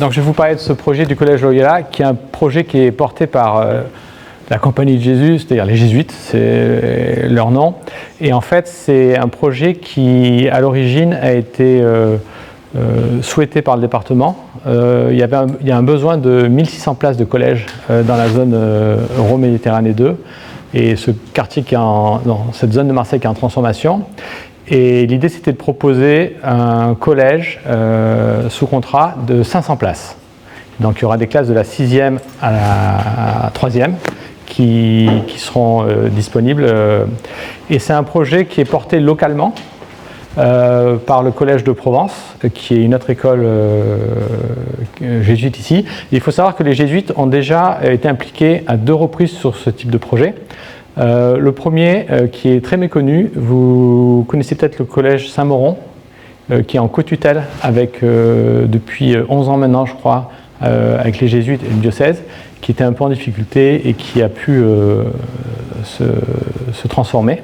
Donc je vais vous parler de ce projet du Collège Loyola, qui est un projet qui est porté par la Compagnie de Jésus, c'est-à-dire les Jésuites, c'est leur nom. Et en fait, c'est un projet qui, à l'origine, a été souhaité par le département. Il y a un besoin de 1600 places de collège dans la zone Euro-Méditerranée 2. Et ce quartier cette zone de Marseille qui est en transformation. Et l'idée, c'était de proposer un collège sous contrat de 500 places. Donc il y aura des classes de la 6e à la 3e qui seront disponibles. Et c'est un projet qui est porté localement par le Collège de Provence, qui est une autre école jésuite ici. Et il faut savoir que les jésuites ont déjà été impliqués à 2 reprises sur ce type de projet. Le premier, qui est très méconnu, vous connaissez peut-être le collège Saint-Mauron, qui est en co-tutelle avec, depuis 11 ans maintenant, je crois, avec les jésuites et le diocèse, qui était un peu en difficulté et qui a pu se transformer.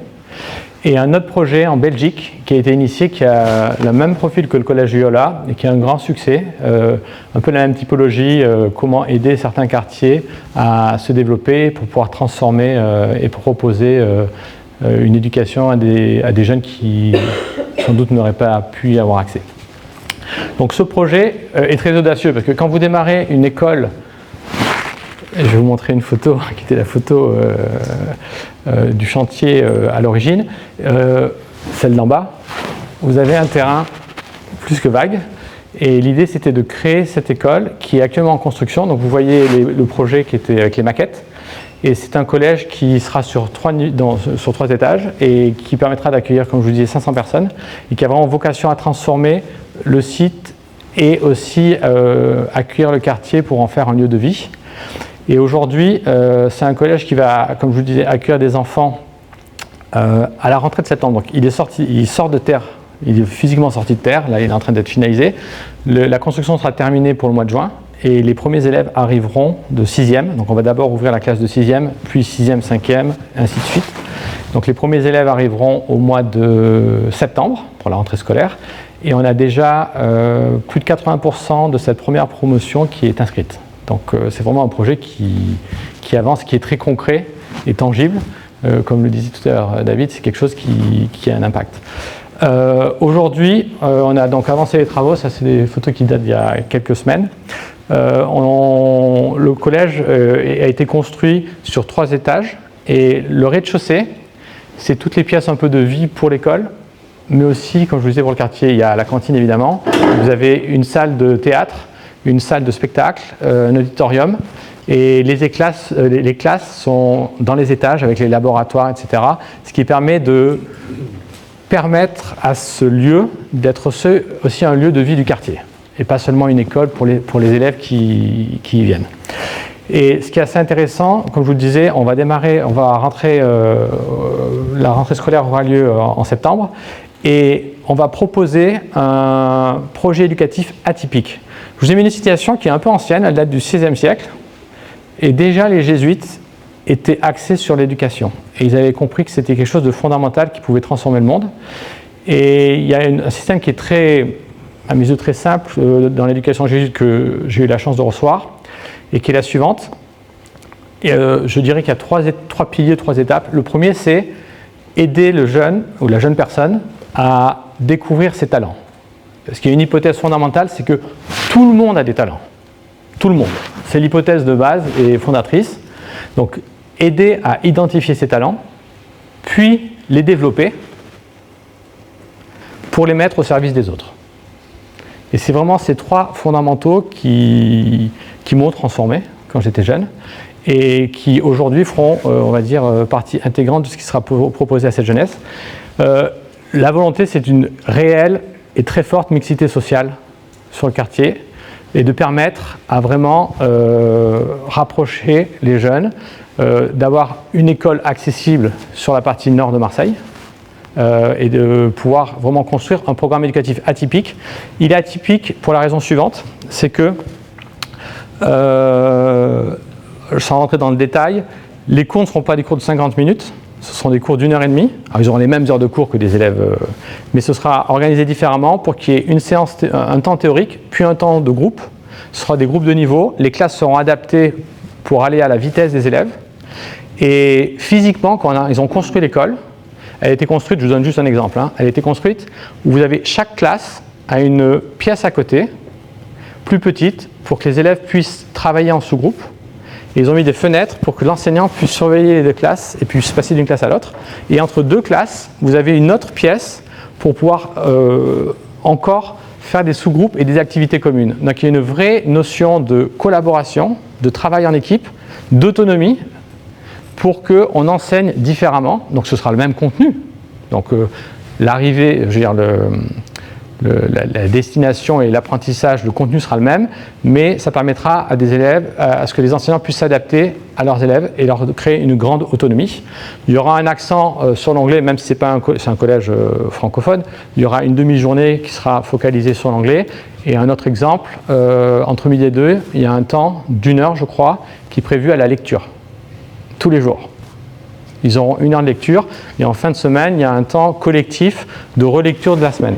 Et un autre projet en Belgique qui a été initié, qui a le même profil que le Collège Loyola et qui a un grand succès, un peu la même typologie, comment aider certains quartiers à se développer pour pouvoir transformer et proposer une éducation à des jeunes qui sans doute n'auraient pas pu y avoir accès. Donc ce projet est très audacieux parce que quand vous démarrez une école, je vais vous montrer une photo qui était la photo du chantier à l'origine, celle d'en bas. Vous avez un terrain plus que vague et l'idée c'était de créer cette école qui est actuellement en construction. Donc vous voyez le projet qui était avec les maquettes et c'est un collège qui sera sur 3 étages et qui permettra d'accueillir, comme je vous disais, 500 personnes et qui a vraiment vocation à transformer le site et aussi accueillir le quartier pour en faire un lieu de vie. Et aujourd'hui, c'est un collège qui va, comme je vous disais, accueillir des enfants à la rentrée de septembre. Donc il sort de terre, il est physiquement sorti de terre, là il est en train d'être finalisé. La construction sera terminée pour le mois de juin et les premiers élèves arriveront de 6e. Donc on va d'abord ouvrir la classe de 6e, puis 6e, 5e, ainsi de suite. Donc les premiers élèves arriveront au mois de septembre pour la rentrée scolaire. Et on a déjà plus de 80% de cette première promotion qui est inscrite. Donc c'est vraiment un projet qui avance, qui est très concret et tangible. Comme le disait tout à l'heure David, c'est quelque chose qui a un impact. Aujourd'hui, on a donc avancé les travaux, ça c'est des photos qui datent d'il y a quelques semaines. Le collège a été construit sur 3 étages et le rez-de-chaussée, c'est toutes les pièces un peu de vie pour l'école, mais aussi, comme je vous disais pour le quartier, il y a la cantine évidemment, vous avez une salle de théâtre, une salle de spectacle, un auditorium, et les classes sont dans les étages avec les laboratoires, etc. Ce qui permet de permettre à ce lieu d'être aussi un lieu de vie du quartier, et pas seulement une école pour les élèves qui y viennent. Et ce qui est assez intéressant, comme je vous le disais, la rentrée scolaire aura lieu en septembre, et on va proposer un projet éducatif atypique. Je vous ai mis une citation qui est un peu ancienne, elle date du XVIe siècle, et déjà les jésuites étaient axés sur l'éducation. Et ils avaient compris que c'était quelque chose de fondamental qui pouvait transformer le monde. Et il y a un système qui est à mes yeux très simple dans l'éducation jésuite que j'ai eu la chance de recevoir, et qui est la suivante. Et, je dirais qu'il y a 3 piliers, 3 étapes. Le premier, c'est aider le jeune ou la jeune personne à découvrir ses talents. Parce qu'il y a une hypothèse fondamentale, c'est que tout le monde a des talents. Tout le monde. C'est l'hypothèse de base et fondatrice. Donc, aider à identifier ses talents, puis les développer pour les mettre au service des autres. Et c'est vraiment ces 3 fondamentaux qui m'ont transformé quand j'étais jeune et qui aujourd'hui feront, on va dire, partie intégrante de ce qui sera proposé à cette jeunesse. La volonté, c'est une réelle et très forte mixité sociale sur le quartier et de permettre à vraiment rapprocher les jeunes, d'avoir une école accessible sur la partie nord de Marseille et de pouvoir vraiment construire un programme éducatif atypique. Il est atypique pour la raison suivante, c'est que, sans rentrer dans le détail, les cours ne seront pas des cours de 50 minutes, ce seront des cours d'1 heure et demie. Alors, ils auront les mêmes heures de cours que des élèves, mais ce sera organisé différemment pour qu'il y ait une séance, un temps théorique, puis un temps de groupe, Ce sera des groupes de niveau. Les classes seront adaptées pour aller à la vitesse des élèves. Et physiquement, quand ils ont construit l'école, elle a été construite, je vous donne juste un exemple, elle a été construite où vous avez chaque classe a une pièce à côté, plus petite, pour que les élèves puissent travailler en sous-groupe. Et ils ont mis des fenêtres pour que l'enseignant puisse surveiller les deux classes et puisse passer d'une classe à l'autre. Et entre deux classes, vous avez une autre pièce pour pouvoir encore faire des sous-groupes et des activités communes. Donc il y a une vraie notion de collaboration, de travail en équipe, d'autonomie, pour qu'on enseigne différemment. Donc ce sera le même contenu. Donc l'arrivée, je veux dire, la destination et l'apprentissage, le contenu sera le même, mais ça permettra à des élèves, à ce que les enseignants puissent s'adapter à leurs élèves et leur créer une grande autonomie. Il y aura un accent sur l'anglais, même si c'est un collège francophone. Il y aura une demi-journée qui sera focalisée sur l'anglais. Et un autre exemple, entre midi et 2, il y a un temps d'1 heure, je crois, qui est prévu à la lecture, tous les jours. Ils auront 1 heure de lecture et en fin de semaine, il y a un temps collectif de relecture de la semaine.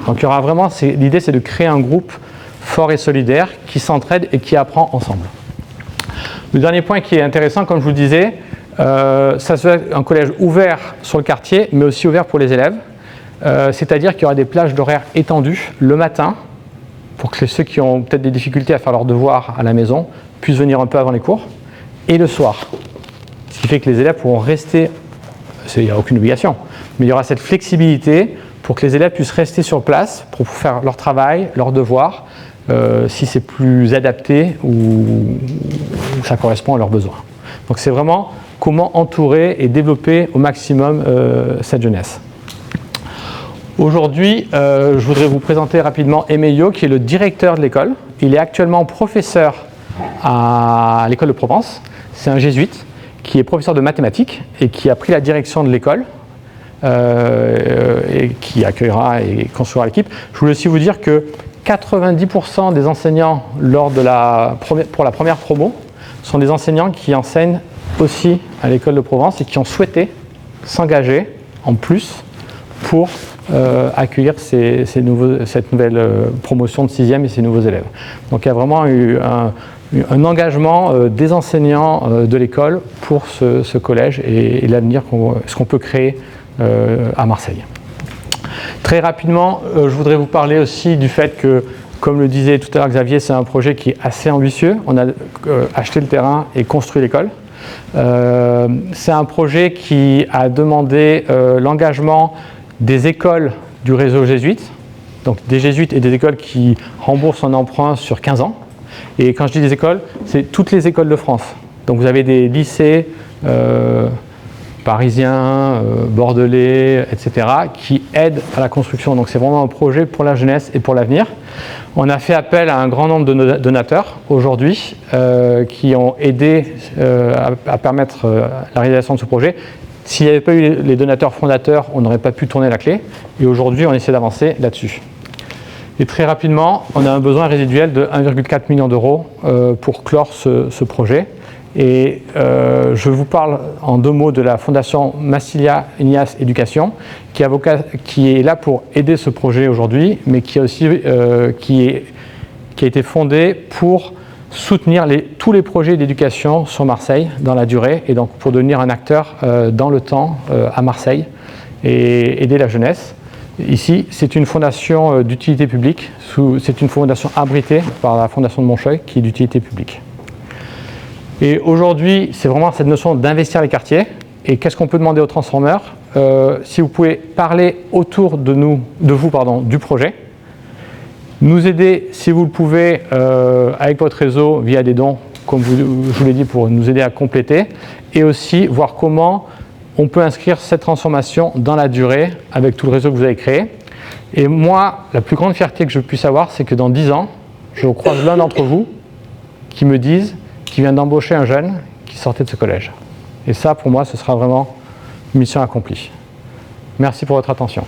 Donc il y aura vraiment, l'idée c'est de créer un groupe fort et solidaire qui s'entraide et qui apprend ensemble. Le dernier point qui est intéressant, comme je vous le disais, ça sera un collège ouvert sur le quartier, mais aussi ouvert pour les élèves. C'est-à-dire qu'il y aura des plages d'horaires étendues le matin pour que ceux qui ont peut-être des difficultés à faire leurs devoirs à la maison puissent venir un peu avant les cours, et le soir. Ce qui fait que les élèves pourront rester, il n'y a aucune obligation, mais il y aura cette flexibilité pour que les élèves puissent rester sur place pour faire leur travail, leurs devoirs, si c'est plus adapté ou ça correspond à leurs besoins. Donc c'est vraiment comment entourer et développer au maximum cette jeunesse. Aujourd'hui, je voudrais vous présenter rapidement Emilio, qui est le directeur de l'école. Il est actuellement professeur à l'école de Provence. C'est un jésuite qui est professeur de mathématiques et qui a pris la direction de l'école et qui accueillera et construira l'équipe. Je voulais aussi vous dire que 90% des enseignants pour la première promo sont des enseignants qui enseignent aussi à l'école de Provence et qui ont souhaité s'engager en plus pour accueillir cette nouvelle promotion de 6e et ces nouveaux élèves. Donc il y a vraiment eu un engagement des enseignants de l'école pour ce collège et l'avenir, ce qu'on peut créer à Marseille. Très rapidement, je voudrais vous parler aussi du fait que, comme le disait tout à l'heure Xavier, c'est un projet qui est assez ambitieux. On a acheté le terrain et construit l'école. C'est un projet qui a demandé l'engagement des écoles du réseau jésuite, donc des jésuites et des écoles qui remboursent un emprunt sur 15 ans. Et quand je dis des écoles, c'est toutes les écoles de France. Donc vous avez des lycées parisiens, bordelais, etc., qui aident à la construction. Donc c'est vraiment un projet pour la jeunesse et pour l'avenir. On a fait appel à un grand nombre de donateurs aujourd'hui qui ont aidé à permettre la réalisation de ce projet. S'il n'y avait pas eu les donateurs fondateurs, on n'aurait pas pu tourner la clé. Et aujourd'hui, on essaie d'avancer là-dessus. Et très rapidement, on a un besoin résiduel de 1,4 million d'euros pour clore ce projet. Et je vous parle en 2 mots de la fondation Massilia Ignace Éducation, qui est là pour aider ce projet aujourd'hui, mais qui a été fondée pour soutenir tous les projets d'éducation sur Marseille dans la durée, et donc pour devenir un acteur dans le temps à Marseille et aider la jeunesse. Ici, c'est une fondation d'utilité publique, c'est une fondation abritée par la fondation de Moncheuil qui est d'utilité publique. Et aujourd'hui, c'est vraiment cette notion d'investir les quartiers. Et qu'est-ce qu'on peut demander aux transformeurs ? Si vous pouvez parler autour de vous, du projet, nous aider, si vous le pouvez, avec votre réseau via des dons, comme je vous l'ai dit, pour nous aider à compléter, et aussi voir comment on peut inscrire cette transformation dans la durée avec tout le réseau que vous avez créé. Et moi, la plus grande fierté que je puisse avoir, c'est que dans 10 ans, je croise l'un d'entre vous qui me dise qu'il vient d'embaucher un jeune qui sortait de ce collège. Et ça, pour moi, ce sera vraiment une mission accomplie. Merci pour votre attention.